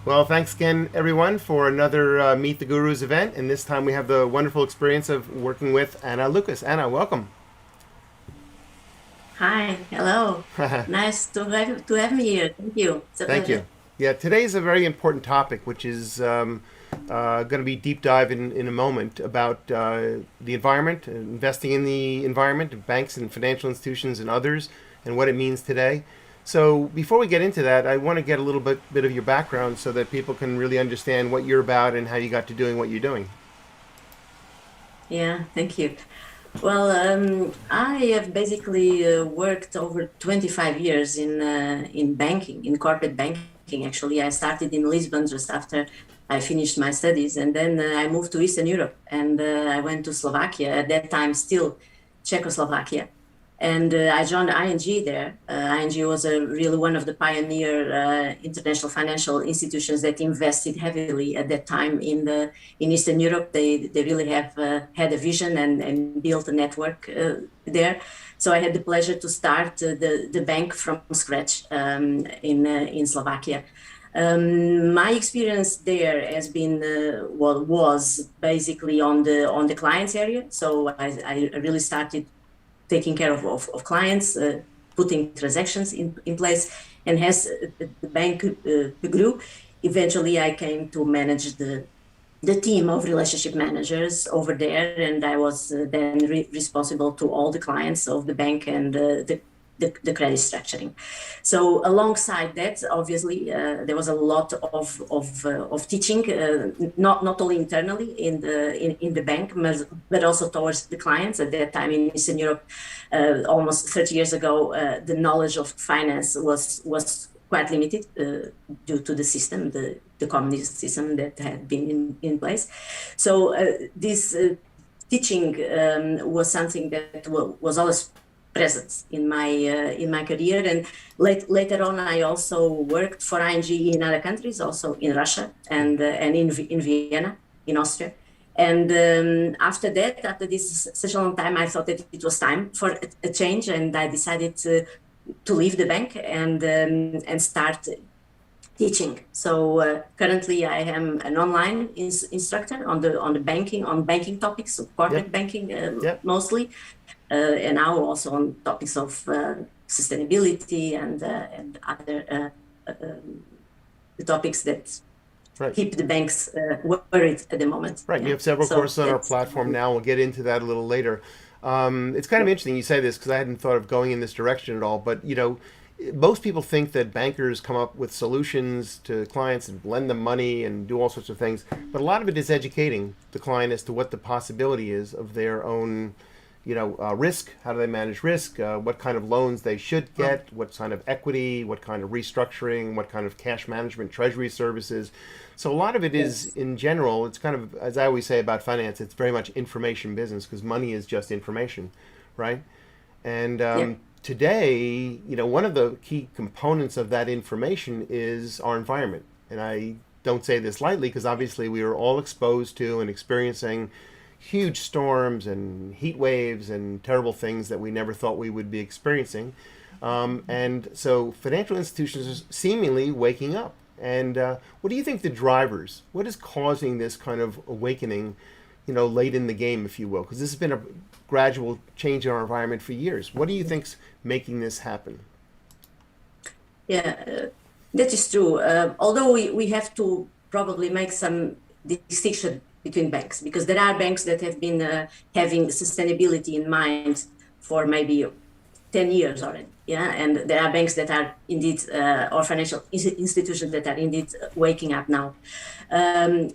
Well, thanks again, everyone, for another Meet the Gurus event. And this time we have the wonderful experience of working with Anna Lucas. Anna, welcome. Hi, hello. Nice to have me here. Thank you. It's a Thank you. pleasure. Yeah, today's a very important topic, which is going to be deep dive in a moment about the environment, investing in the environment, banks and financial institutions and others, and what it means today. So before we get into that, I want to get a little bit of your background so that people can really understand what you're about and how you got to doing what you're doing. Yeah, thank you. Well, I have basically worked over 25 years in banking, in corporate banking. Actually, I started in Lisbon just after I finished my studies, and then I moved to Eastern Europe, and I went to Slovakia. At that time, still Czechoslovakia. And I joined ING there. ING was really one of the pioneer international financial institutions that invested heavily at that time in Eastern Europe. They really have had a vision and built a network there. So I had the pleasure to start the bank from scratch in Slovakia. My experience there has been was basically on the clients area. So I really started taking care of clients, putting transactions in place, and as the bank grew, eventually I came to manage the team of relationship managers over there, and I was then responsible to all the clients of the bank and the credit structuring. So alongside that, obviously, there was a lot of teaching, not only internally in the bank, but also towards the clients. At that time in Eastern Europe, almost 30 years ago, the knowledge of finance was quite limited due to the system, the communist system that had been in place. So this teaching was something that was always present in my career. And later on, I also worked for ING in other countries, also in Russia and in Vienna, in Austria. And after that, after this such a long time, I thought that it was time for a change, and I decided to leave the bank and start teaching. So currently, I am an online instructor on banking topics, so Yep, corporate banking yep. mostly, and now also on topics of sustainability and other topics that Right. keep the banks worried at the moment. Right. You Yeah. have several So courses on our that's platform now. We'll get into that a little later. It's kind of yeah. interesting you say this because I hadn't thought of going in this direction at all. But, most people think that bankers come up with solutions to clients and lend them money and do all sorts of things. But a lot of it is educating the client as to what the possibility is of their own risk. How do they manage risk? What kind of loans they should get? What kind of equity? What kind of restructuring? What kind of cash management, treasury services? So a lot of it is, Yes. in general, it's kind of, as I always say about finance, it's very much information business because money is just information, right? And Yeah. today, one of the key components of that information is our environment. And I don't say this lightly because obviously we are all exposed to and experiencing huge storms and heat waves and terrible things that we never thought we would be experiencing. And so financial institutions are seemingly waking up. And what do you think the drivers? What is causing this kind of awakening, late in the game, if you will? Because this has been a gradual change in our environment for years. What do you think's making this happen? Yeah, that is true. Although we have to probably make some distinction between banks, because there are banks that have been having sustainability in mind for maybe 10 years already. Yeah, and there are banks that are indeed, or financial institutions that are indeed waking up now. Um,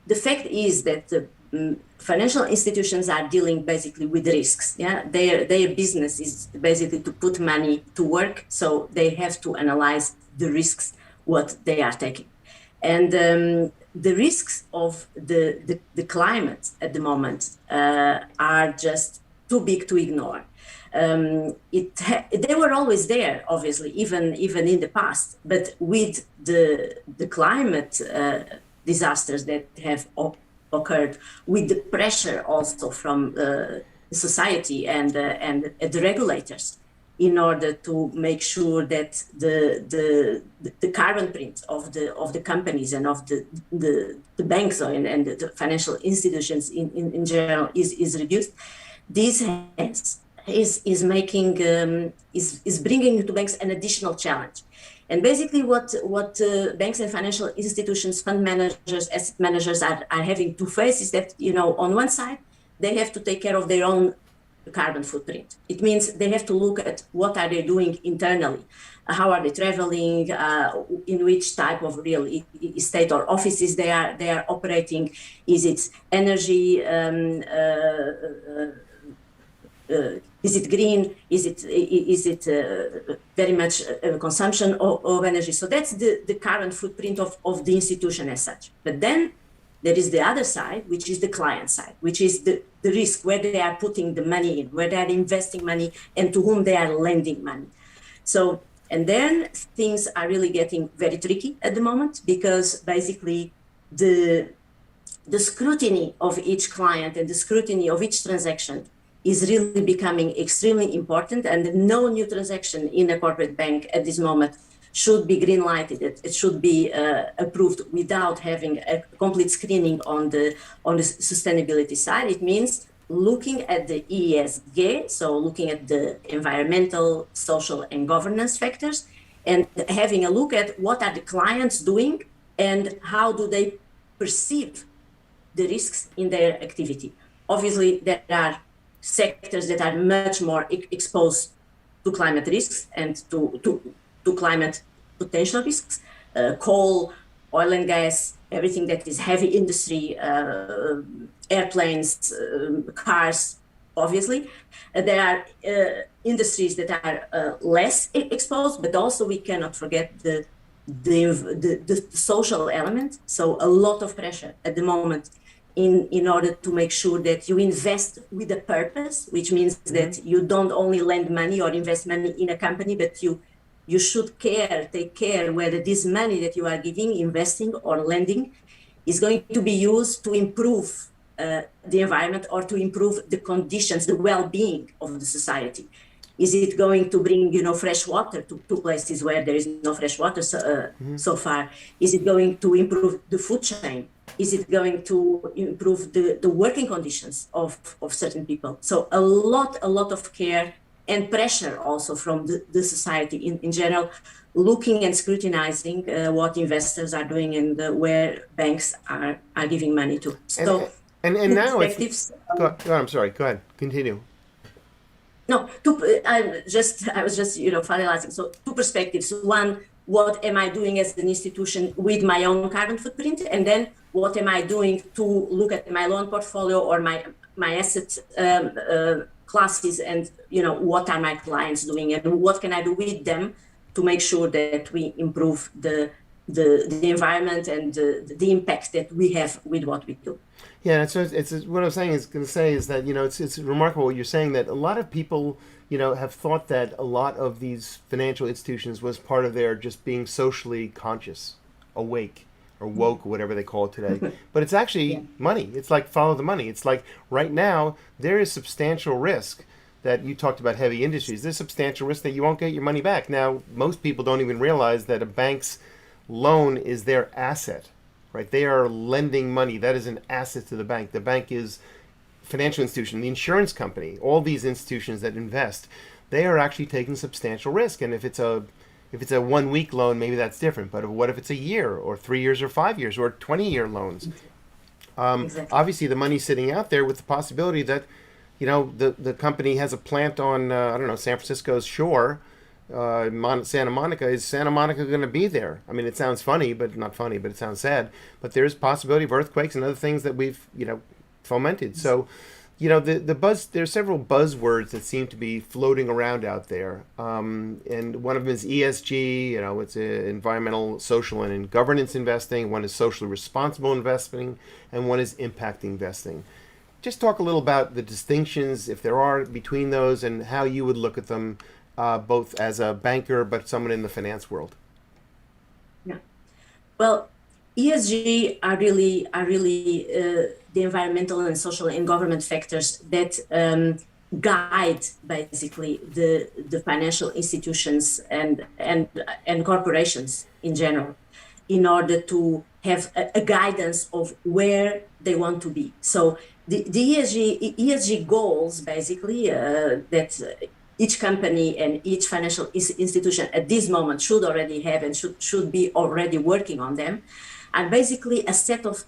the fact is that financial institutions are dealing basically with risks. Yeah, their business is basically to put money to work, so they have to analyze the risks what they are taking, and the risks of the climate at the moment are just too big to ignore. They were always there, obviously, even in the past. But with the climate disasters that have occurred, with the pressure also from society and the regulators, in order to make sure that the carbon print of the companies and of the banks and the financial institutions in general is reduced. This is making is bringing to banks an additional challenge. And basically what banks and financial institutions, fund managers, asset managers are having to face is that, on one side, they have to take care of their own carbon footprint. It means they have to look at what are they doing internally, how are they traveling, in which type of real estate or offices they are operating, is it energy, is it green? Is it very much consumption of energy? So that's the carbon footprint of the institution as such. But then there is the other side, which is the client side, which is the risk, where they are putting the money in, where they are investing money, and to whom they are lending money. So, and then things are really getting very tricky at the moment, because basically the scrutiny of each client and the scrutiny of each transaction is really becoming extremely important, and no new transaction in a corporate bank at this moment should be green lighted. It should be approved without having a complete screening on the sustainability side. It means looking at the ESG, so looking at the environmental, social, and governance factors, and having a look at what are the clients doing and how do they perceive the risks in their activity. Obviously, there are sectors that are much more exposed to climate risks and to climate potential risks, coal, oil and gas, everything that is heavy industry, airplanes, cars, obviously. There are industries that are less exposed, but also we cannot forget the social element. So a lot of pressure at the moment in order to make sure that you invest with a purpose, which means that you don't only lend money or invest money in a company, but you should take care whether this money that you are giving, investing or lending, is going to be used to improve the environment or to improve the conditions, the well-being of the society. Is it going to bring, fresh water to places where there is no fresh water so far? Is it going to improve the food chain? Is it going to improve the working conditions of certain people? So a lot of care and pressure also from the society in general, looking and scrutinizing what investors are doing and where banks are giving money to. So, and now it's, go on, I'm sorry, go ahead, continue. No, I was just finalizing. So two perspectives. One, what am I doing as an institution with my own carbon footprint? And then what am I doing to look at my loan portfolio or my asset classes, and what are my clients doing and what can I do with them to make sure that we improve the environment and the impact that we have with what we do. Yeah, so it's what I was going to say is that it's remarkable what you're saying, that a lot of people have thought that a lot of these financial institutions was part of their just being socially conscious, awake, or woke, or whatever they call it today. But it's actually money. It's like follow the money. It's like right now there is substantial risk that you talked about heavy industries. There's substantial risk that you won't get your money back. Now, most people don't even realize that a bank's loan is their asset. Right, they are lending money. That is an asset to the bank. The bank is financial institution, the insurance company, all these institutions that invest. They are actually taking substantial risk. And if it's a 1 week loan, maybe that's different. But what if it's a year, or 3 years, or 5 years, or 20-year loans? Exactly. Obviously, the money's sitting out there with the possibility that the company has a plant on San Francisco's shore. Santa Monica, is Santa Monica going to be there? I mean, it sounds funny, but not funny, but it sounds sad. But there's possibility of earthquakes and other things that we've, fomented. So, there's several buzzwords that seem to be floating around out there. And one of them is ESG, it's environmental, social, and governance investing. One is socially responsible investing, and one is impact investing. Just talk a little about the distinctions, if there are, between those, and how you would look at them, both as a banker, but someone in the finance world. Yeah, well, ESG are really the environmental and social and government factors that guide basically the financial institutions and corporations in general in order to have a guidance of where they want to be. So the ESG goals basically that each company and each financial institution at this moment should already have and should be already working on them are basically a set of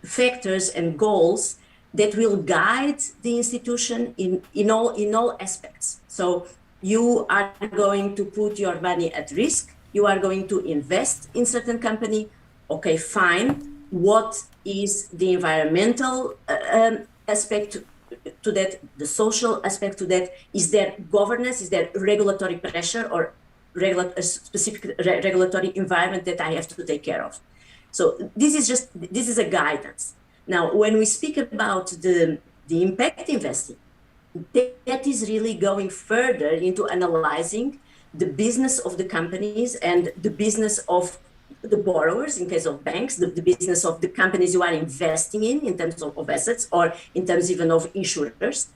factors and goals that will guide the institution in all aspects. So you are going to put your money at risk, you are going to invest in certain company. Okay, fine. What is the environmental aspect to that, the social aspect to that? Is there governance? Is there regulatory pressure or a specific regulatory environment that I have to take care of? So this is a guidance. Now, when we speak about the impact investing, that is really going further into analyzing the business of the companies and the business of the borrowers, in case of banks, the business of the companies you are investing in terms of assets, or in terms even of insurers.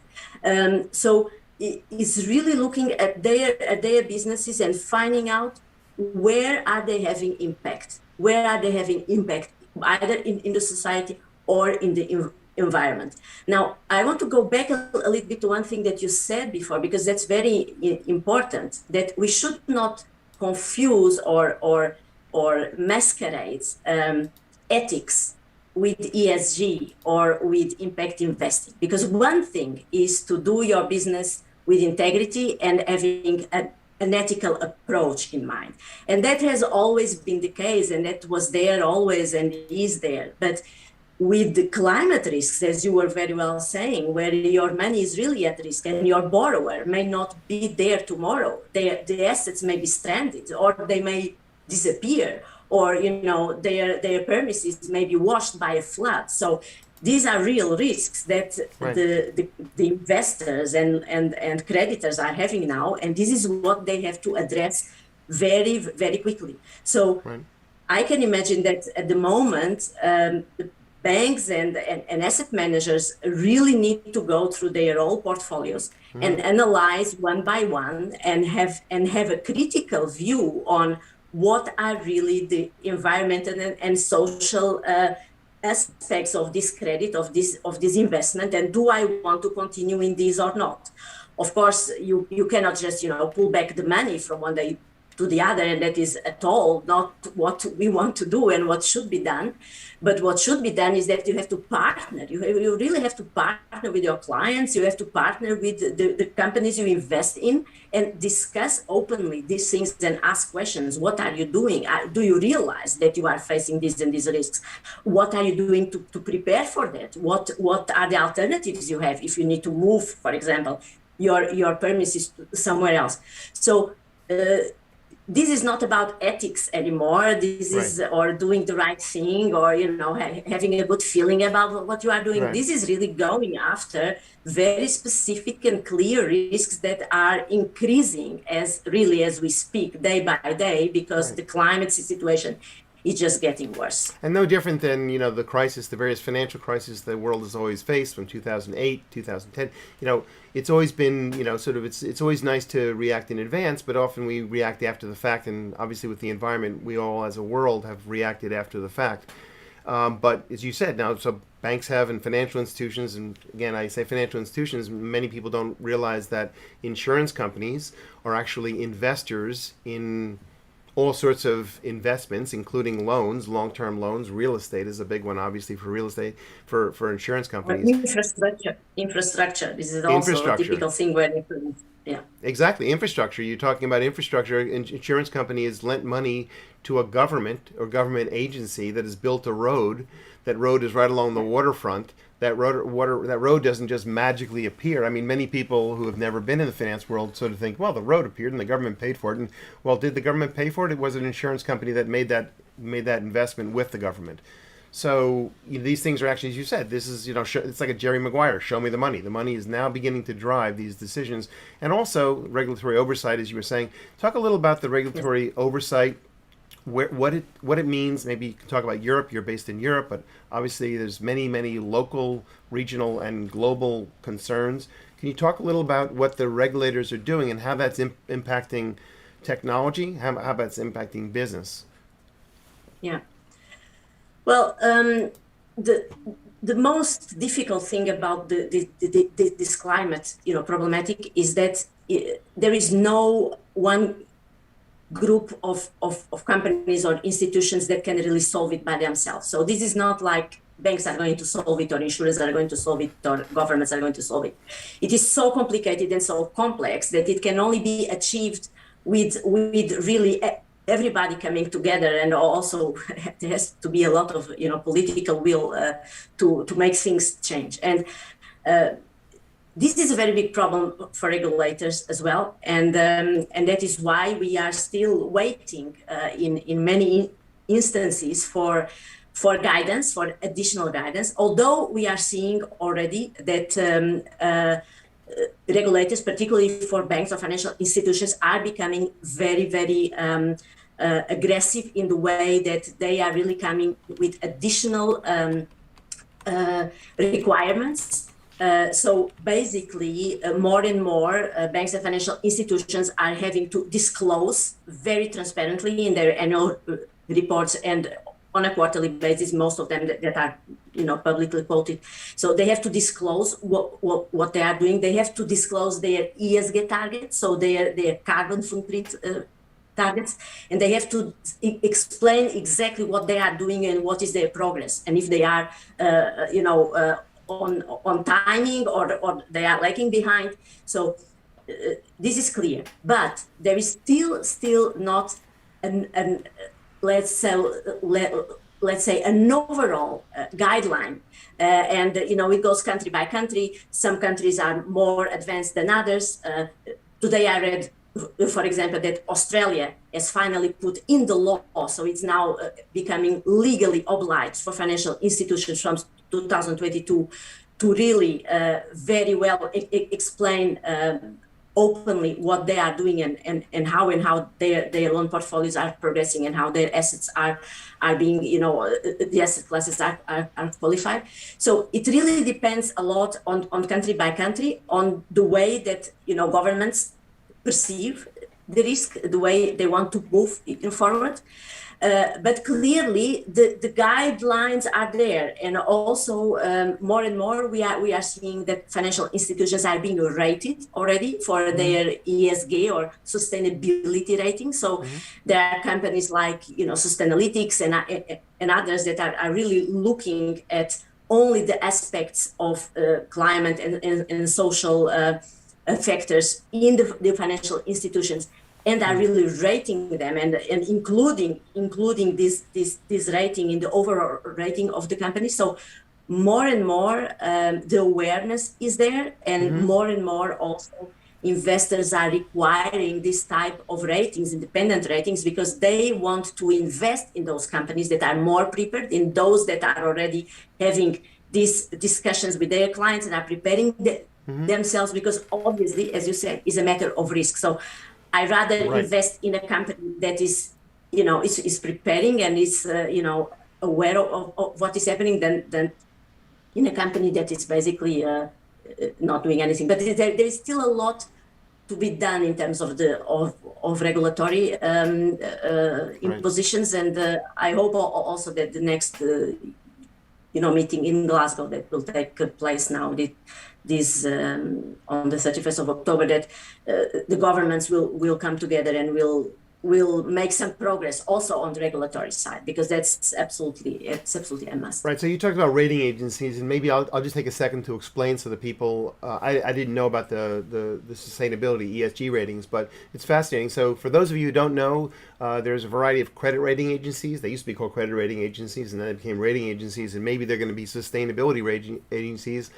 So it's really looking at their businesses and finding out where are they having impact, where are they having impact either in the society or in the environment. Now, I want to go back a little bit to one thing that you said before, because that's very important, that we should not confuse or masquerade ethics with ESG or with impact investing. Because one thing is to do your business with integrity and having an ethical approach in mind. And that has always been the case, and that was there always and is there. But with the climate risks, as you were very well saying, where your money is really at risk and your borrower may not be there tomorrow, the assets may be stranded, or they may disappear, or their premises may be washed by a flood. So these are real risks that Right. the investors and creditors are having now, and this is what they have to address very, very quickly. So Right. I can imagine that at the moment, banks and asset managers really need to go through their own portfolios and analyze one by one and have a critical view on what are really the environmental and social aspects of this credit, of this investment, and do I want to continue in this or not? Of course, you cannot just pull back the money from one day to the other, and that is at all not what we want to do and what should be done. But what should be done is that you have to partner. You really have to partner with your clients. You have to partner with the companies you invest in and discuss openly these things and ask questions. What are you doing? Do you realize that you are facing these and these risks? What are you doing to prepare for that? What are the alternatives you have if you need to move, for example, your premises somewhere else? So this is not about ethics anymore. This is or doing the right thing, or having a good feeling about what you are doing. Right. This is really going after very specific and clear risks that are increasing as we speak, day by day, because the climate situation is just getting worse. And no different than the crisis, the various financial crises the world has always faced from 2008, 2010. It's always been sort of it's always nice to react in advance, but often we react after the fact. And obviously with the environment, we all as a world have reacted after the fact. But as you said, now so banks have and financial institutions, and again I say financial institutions. Many people don't realize that insurance companies are actually investors in all sorts of investments, including loans, long-term loans. Real estate is a big one, obviously, for real estate, for insurance companies. Infrastructure. This is also a typical thing where yeah. Exactly. Infrastructure. You're talking about infrastructure. An insurance company has lent money to a government or government agency that has built a road. That road is right along the waterfront. That road doesn't just magically appear. I mean, many people who have never been in the finance world sort of think, well, the road appeared and the government paid for it. And well, did the government pay for it? It was an insurance company that made that investment with the government. So these things are actually, as you said, this is it's like a Jerry Maguire. Show me the money. The money is now beginning to drive these decisions, and also regulatory oversight, as you were saying. Talk a little about the regulatory oversight. What it means. Maybe you can talk about Europe. You're based in Europe, but obviously there's many local, regional, and global concerns. Can you talk a little about what the regulators are doing and how that's impacting technology, how that's impacting business? Yeah. Well, the the most difficult thing about this climate, problematic is that there is no one group of companies or institutions that can really solve it by themselves. So this is not like banks are going to solve it or insurers are going to solve it or governments are going to solve it. It is so complicated and so complex that it can only be achieved with really everybody coming together, and also there has to be a lot of political will to make things change. And this is a very big problem for regulators as well, and that is why we are still waiting in many instances for guidance, for additional guidance. Although we are seeing already that regulators, particularly for banks or financial institutions, are becoming very, very aggressive in the way that they are really coming with additional requirements. So basically, more and more banks and financial institutions are having to disclose very transparently in their annual reports and on a quarterly basis, most of them that are publicly quoted. So they have to disclose what they are doing. They have to disclose their ESG targets, so their carbon footprint targets, and they have to explain exactly what they are doing and what is their progress, and if they are on timing or they are lagging behind. So this is clear, but there is still not an let's say an overall guideline, and it goes country by country. Some countries are more advanced than others. Today I read, for example, that Australia has finally put in the law, so it's now becoming legally obliged for financial institutions from 2022 to really very well explain openly what they are doing and how their loan portfolios are progressing and how their assets are being, the asset classes are qualified. So it really depends a lot on country by country, on the way that, governments perceive the risk, the way they want to move forward. But clearly, the guidelines are there, and also more and more we are seeing that financial institutions are being rated already for their ESG or sustainability rating. So there are companies like Sustainalytics and others that are really looking at only the aspects of climate and social factors in the financial institutions, and are really rating them and including this rating in the overall rating of the company. So more and more the awareness is there, and more and more also investors are requiring this type of ratings, independent ratings, because they want to invest in those companies that are more prepared, in those that are already having these discussions with their clients and are preparing themselves, because obviously, as you said, is a matter of risk. So I rather invest in a company that is preparing and is aware of what is happening than in a company that is basically not doing anything. But there is still a lot to be done in terms of of regulatory impositions, and I hope also that the next meeting in Glasgow that will take place now, this on the 31st of October, that the governments will come together and will make some progress also on the regulatory side, because it's absolutely a must. Right. So you talked about rating agencies, and maybe I'll just take a second to explain so that people. I didn't know about the sustainability ESG ratings, but it's fascinating. So for those of you who don't know, there's a variety of credit rating agencies. They used to be called credit rating agencies, and then they became rating agencies, and maybe they're going to be sustainability rating agencies.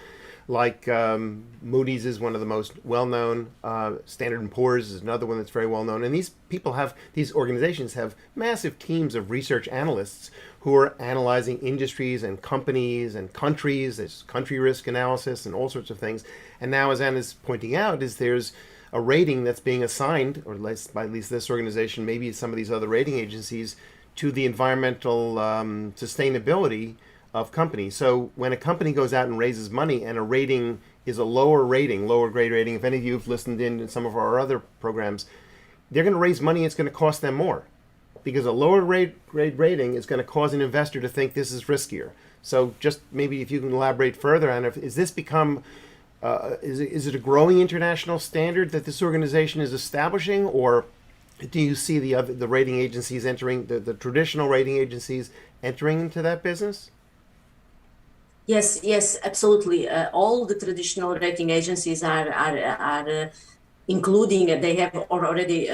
Like Moody's is one of the most well-known. Standard & Poor's is another one that's very well-known. And these organizations have massive teams of research analysts who are analyzing industries and companies and countries. There's country risk analysis and all sorts of things. And now, as Anna's pointing out, there's a rating that's being assigned, or by at least this organization, maybe some of these other rating agencies, to the environmental sustainability of companies. So when a company goes out and raises money and a rating is a lower rating, lower grade rating. If any of you have listened in some of our other programs, they're going to raise money. It's going to cost them more because a lower grade rating is going to cause an investor to think this is riskier. So just maybe if you can elaborate further on, is this become, is it a growing international standard that this organization is establishing, or do you see the rating agencies entering, the traditional rating agencies entering into that business? Yes, yes, absolutely. All the traditional rating agencies are including, they have already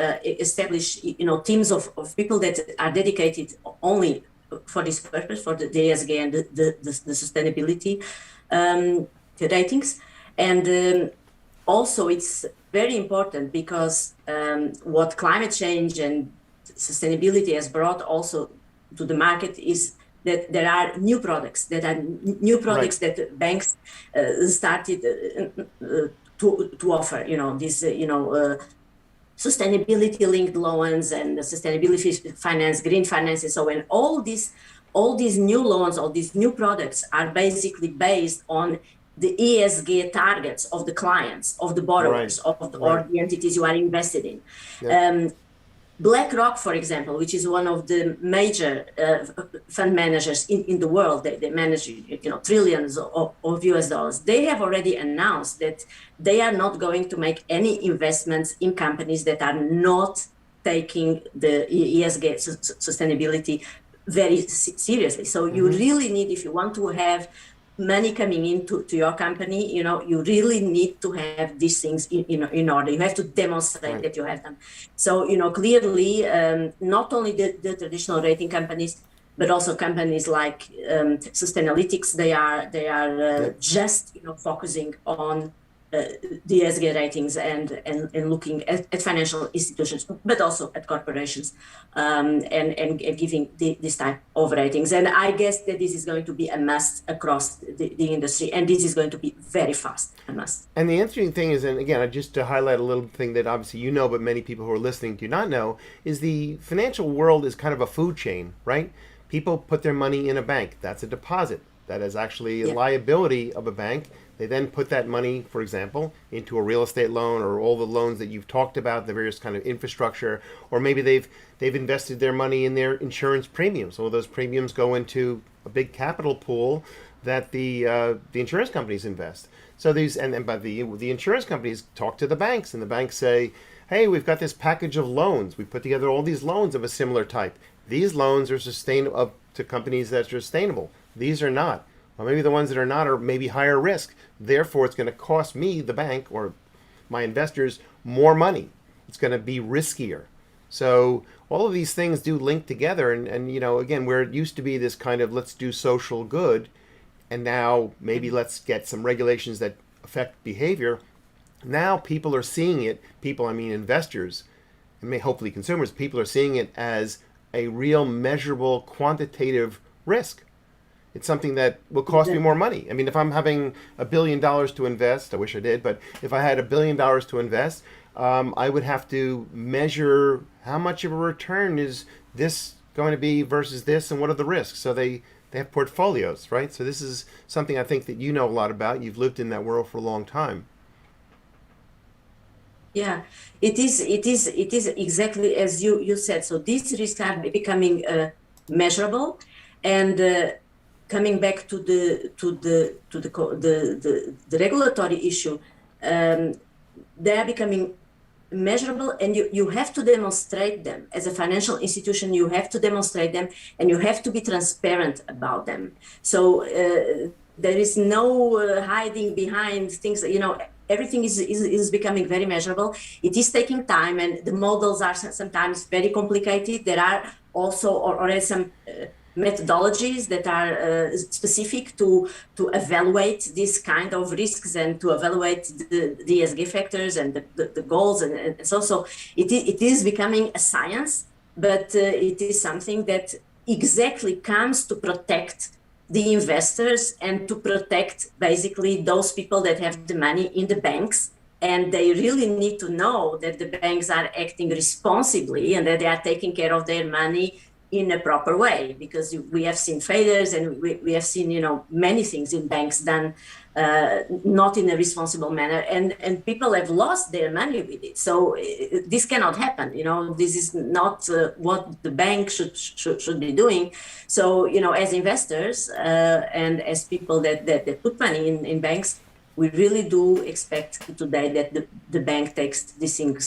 established, teams of people that are dedicated only for this purpose, for the ESG and the sustainability ratings. And also it's very important because what climate change and sustainability has brought also to the market is that there are new products right. That banks started to offer, sustainability linked loans and sustainability finance, green finance, and so on. All these new loans, all these new products are basically based on the ESG targets of the clients, of the borrowers, right. Or the entities you are invested in. Yep. BlackRock, for example, which is one of the major fund managers in the world, they manage trillions of US dollars. They have already announced that they are not going to make any investments in companies that are not taking the ESG sustainability very seriously. So you really need, if you want to have money coming into your company, you really need to have these things in order. You have to demonstrate that you have them. So, clearly, not only the traditional rating companies, but also companies like Sustainalytics, they are just focusing on the ESG ratings and looking at financial institutions, but also at corporations, and giving this type of ratings. And I guess that this is going to be a must across the industry, and this is going to be very fast, a must. And the interesting thing is, and again, just to highlight a little thing that obviously you know, but many people who are listening do not know, is the financial world is kind of a food chain, right? People put their money in a bank. That's a deposit. That is actually a liability of a bank. They then put that money, for example, into a real estate loan or all the loans that you've talked about, the various kind of infrastructure, or maybe they've invested their money in their insurance premiums. So those premiums go into a big capital pool that the insurance companies invest. So but the insurance companies talk to the banks, and the banks say, hey, we've got this package of loans. We put together all these loans of a similar type. These loans are sustainable to companies that are sustainable. These are not. Well, maybe the ones that are not are maybe higher risk. Therefore, it's going to cost me, the bank, or my investors, more money. It's going to be riskier. So all of these things do link together. And again, where it used to be this kind of let's do social good, and now maybe let's get some regulations that affect behavior. Now people are seeing it. People, I mean investors, and hopefully consumers, people are seeing it as a real measurable quantitative risk. It's something that will cost me more money. I mean, if I'm having $1 billion to invest, I wish I did, but if I had $1 billion to invest, I would have to measure how much of a return is this going to be versus this, and what are the risks. So they have portfolios, right? So this is something I think that you know a lot about. You've lived in that world for a long time. Yeah, it is exactly as you said. So these risks are becoming measurable, and coming back to the regulatory issue, they are becoming measurable, and you have to demonstrate them as a financial institution. You have to demonstrate them, and you have to be transparent about them. So there is no hiding behind things. Everything is becoming very measurable. It is taking time, and the models are sometimes very complicated. There are also already some methodologies that are specific to evaluate this kind of risks and to evaluate the ESG factors and the goals, and so it is becoming a science, but it is something that exactly comes to protect the investors and to protect basically those people that have the money in the banks. And they really need to know that the banks are acting responsibly and that they are taking care of their money in a proper way, because we have seen failures, and we have seen, many things in banks done not in a responsible manner, and people have lost their money with it. So this cannot happen. This is not what the bank should be doing. So, as investors and as people that put money in banks, we really do expect today that the bank takes these things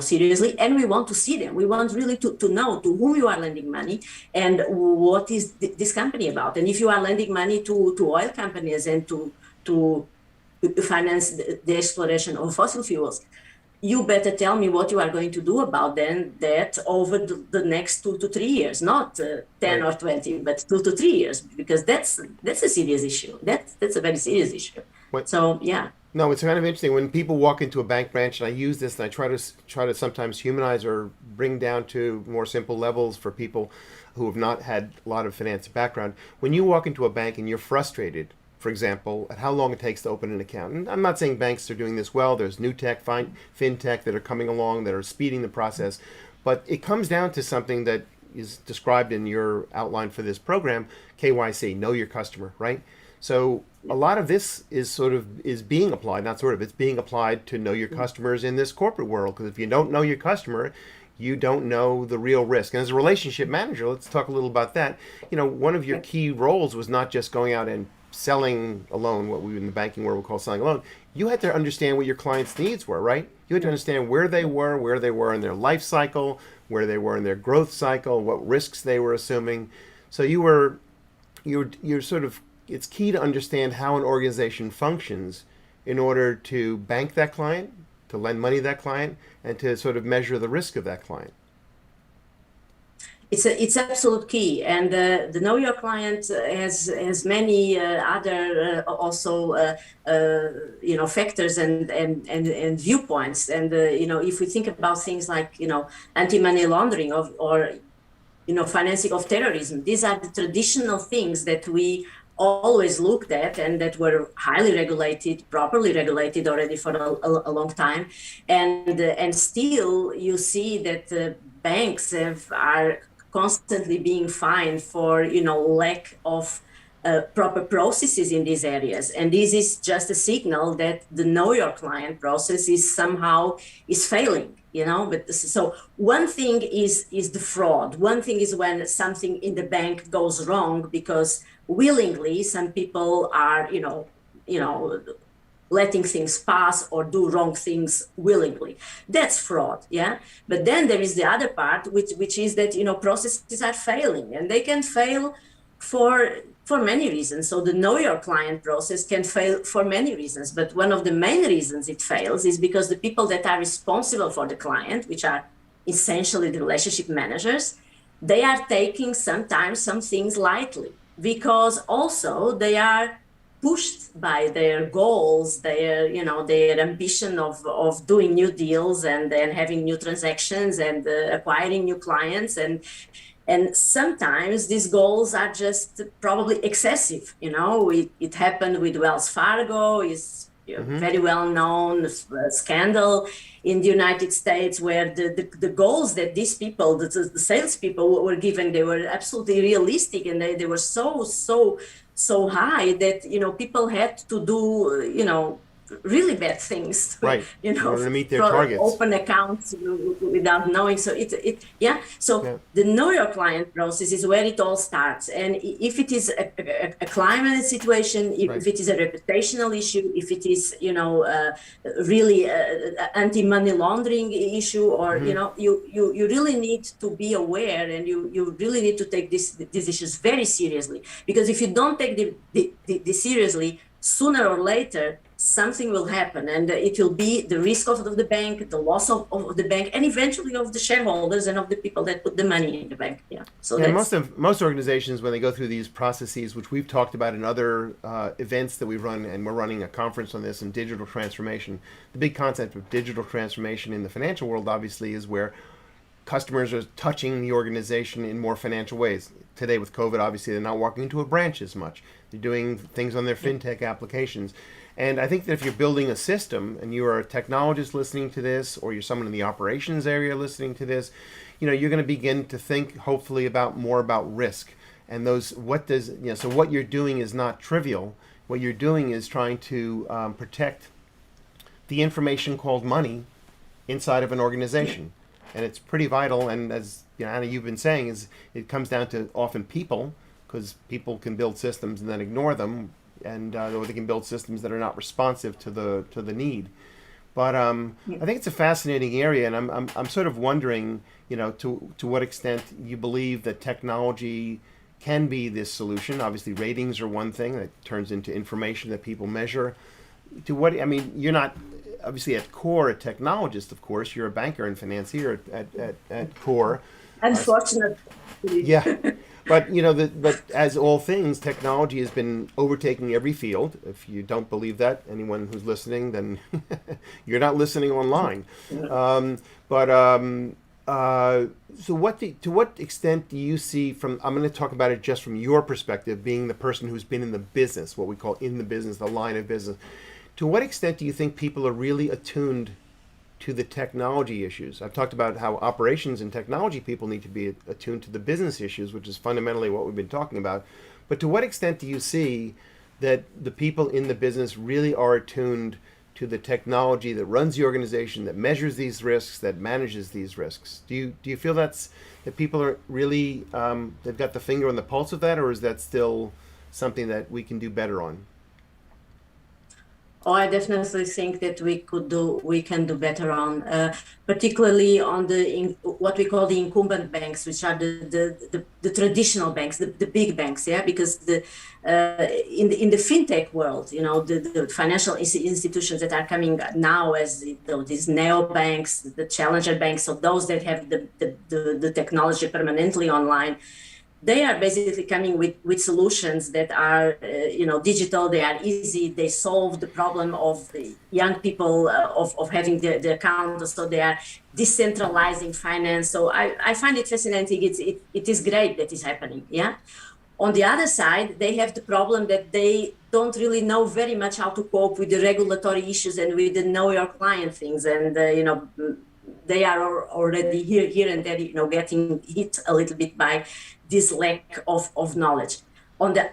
seriously, and we want to see them. We want really to know to whom you are lending money and what is this company about. And if you are lending money to oil companies and to finance the exploration of fossil fuels, you better tell me what you are going to do about that over the next 2 to 3 years, not 10 or 20, but 2 to 3 years, because that's a serious issue. That's a very serious issue. So, yeah. No, it's kind of interesting when people walk into a bank branch, and I use this, and I try to sometimes humanize or bring down to more simple levels for people who have not had a lot of finance background. When you walk into a bank and you're frustrated, for example, at how long it takes to open an account. And I'm not saying banks are doing this well. There's new tech, fintech that are coming along that are speeding the process. But it comes down to something that is described in your outline for this program, KYC, know your customer, right? So a lot of this is being applied, it's being applied to know your customers in this corporate world. Because if you don't know your customer, you don't know the real risk. And as a relationship manager, let's talk a little about that. One of your key roles was not just going out and selling a loan, what we in the banking world would call selling a loan. You had to understand what your clients' needs were, right? You had to understand where they were in their life cycle, where they were in their growth cycle, what risks they were assuming. So you're sort of, it's key to understand how an organization functions in order to bank that client, to lend money to that client, and to sort of measure the risk of that client. It's absolute key, and the know your client has many other also factors and viewpoints. And if we think about things like anti-money laundering or financing of terrorism, these are the traditional things that we always looked at and that were highly regulated, properly regulated already for a long time, and still you see that banks are constantly being fined for lack of proper processes in these areas. And this is just a signal that the know your client process is failing. But so one thing is the fraud. One thing is when something in the bank goes wrong because willingly some people are letting things pass or do wrong things willingly. That's fraud, yeah? But then there is the other part, which is that, processes are failing, and they can fail for many reasons. So the know your client process can fail for many reasons, but one of the main reasons it fails is because the people that are responsible for the client, which are essentially the relationship managers, they are taking sometimes some things lightly, because also they are pushed by their goals, their ambition of doing new deals and then having new transactions and acquiring new clients, and sometimes these goals are just probably excessive. It happened with Wells Fargo. Is very well known scandal in the United States, where the goals that these people, the salespeople were given, they were absolutely realistic, and they were so high that people had to do really bad things, right? In order to meet their targets, open accounts without knowing. So the know your client process is where it all starts. And if it is a climate situation, if it is a reputational issue, if it is really anti-money laundering issue, or you really need to be aware, and you really need to take these issues very seriously, because if you don't take this seriously, sooner or later something will happen, and it will be the risk of the bank, the loss of the bank, and eventually of the shareholders and of the people that put the money in the bank. Yeah. So most organizations, when they go through these processes, which we've talked about in other events that we've run, and we're running a conference on this, in digital transformation. The big concept of digital transformation in the financial world, obviously, is where customers are touching the organization in more financial ways. Today with COVID, obviously, they're not walking into a branch as much. They're doing things on their fintech applications. And I think that if you're building a system and you are a technologist listening to this, or you're someone in the operations area listening to this, you're going to begin to think hopefully more about risk. And so what you're doing is not trivial. What you're doing is trying to protect the information called money inside of an organization. And it's pretty vital. And as Anna, you've been saying, is it comes down to often people, because people can build systems and then ignore them, and or they can build systems that are not responsive to the need. But I think it's a fascinating area, and I'm sort of wondering, to what extent you believe that technology can be this solution. Obviously, ratings are one thing that turns into information that people measure. You're not obviously at core a technologist, of course. You're a banker and financier at core. Unfortunately. Yeah. But but as all things, technology has been overtaking every field. If you don't believe that, anyone who's listening, then you're not listening online. So to what extent do you see I'm going to talk about it just from your perspective, being the person who's been in the business, what we call in the business, the line of business. To what extent do you think people are really attuned to the technology issues? I've talked about how operations and technology people need to be attuned to the business issues, which is fundamentally what we've been talking about. But to what extent do you see that the people in the business really are attuned to the technology that runs the organization, that measures these risks, that manages these risks? Do you feel that people are really they've got the finger on the pulse of that, or is that still something that we can do better on? Oh, I definitely think that we can do better on, particularly on what we call the incumbent banks, which are the traditional banks, the big banks, yeah, because in the fintech world, the financial institutions that are coming now as these neo banks, the challenger banks, so those that have the technology permanently online. They are basically coming with solutions that are, digital. They are easy. They solve the problem of the young people of having the account. So they are decentralizing finance. So I find it fascinating. It is great that is happening. Yeah. On the other side, they have the problem that they don't really know very much how to cope with the regulatory issues and with the know your client things. And they are already here and there, getting hit a little bit by this lack of knowledge. On the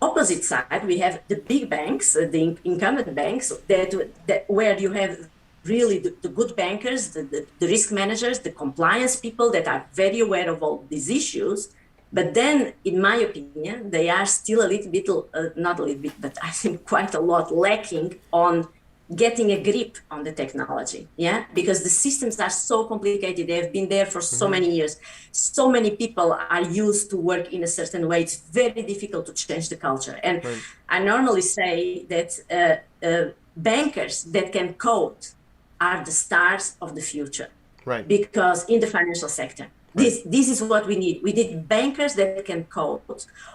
opposite side, we have the big banks, the incumbent banks, that where you have really the good bankers, the risk managers, the compliance people that are very aware of all these issues. But then, in my opinion, they are still a little bit, not a little bit, but I think quite a lot lacking on getting a grip on the technology, yeah, because the systems are so complicated. They have been there for so many years. So many people are used to work in a certain way. It's very difficult to change the culture. And right. I normally say that bankers that can code are the stars of the future, right? Because in the financial sector, right. This is what we need. We need bankers that can code,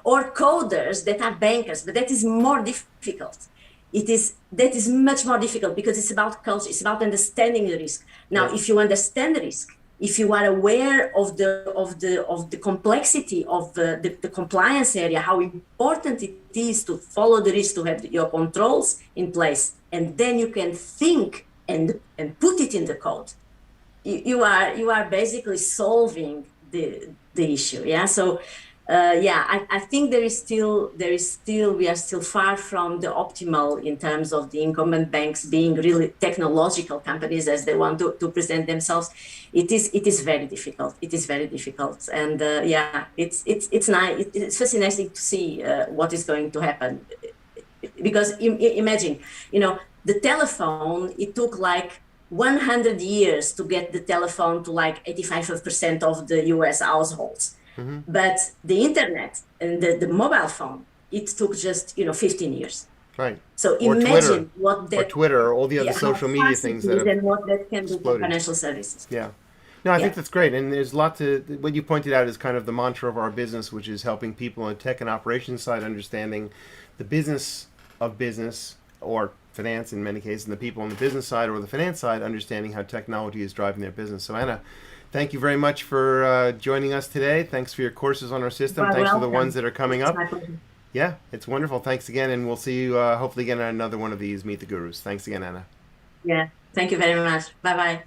or coders that are bankers, but that is more difficult. That is much more difficult because it's about culture. It's about understanding the risk. Now, right. If you understand the risk, if you are aware of the complexity of the compliance area, how important it is to follow the risk, to have your controls in place, and then you can think and put it in the code. You are basically solving the issue. Yeah. So. I think we are still far from the optimal in terms of the incumbent banks being really technological companies as they want to present themselves. It is very difficult. It is very difficult, and it's nice. It's fascinating to see what is going to happen, because imagine, the telephone. It took like 100 years to get the telephone to like 85% of the U.S. households. Mm-hmm. But the internet and the mobile phone, it took just 15 years. Right. So or imagine Twitter, or all the other social media things that have and what that can exploded. Do for financial services. Yeah. No, I think that's great. And there's what you pointed out is kind of the mantra of our business, which is helping people on the tech and operations side understanding the business of business, or finance in many cases, and the people on the business side or the finance side understanding how technology is driving their business. So Anna, thank you very much for joining us today. Thanks for your courses on our system. Thanks for the ones that are coming up. Yeah, it's wonderful. Thanks again, and we'll see you hopefully again on another one of these Meet the Gurus. Thanks again, Anna. Yeah. Thank you very much. Bye bye.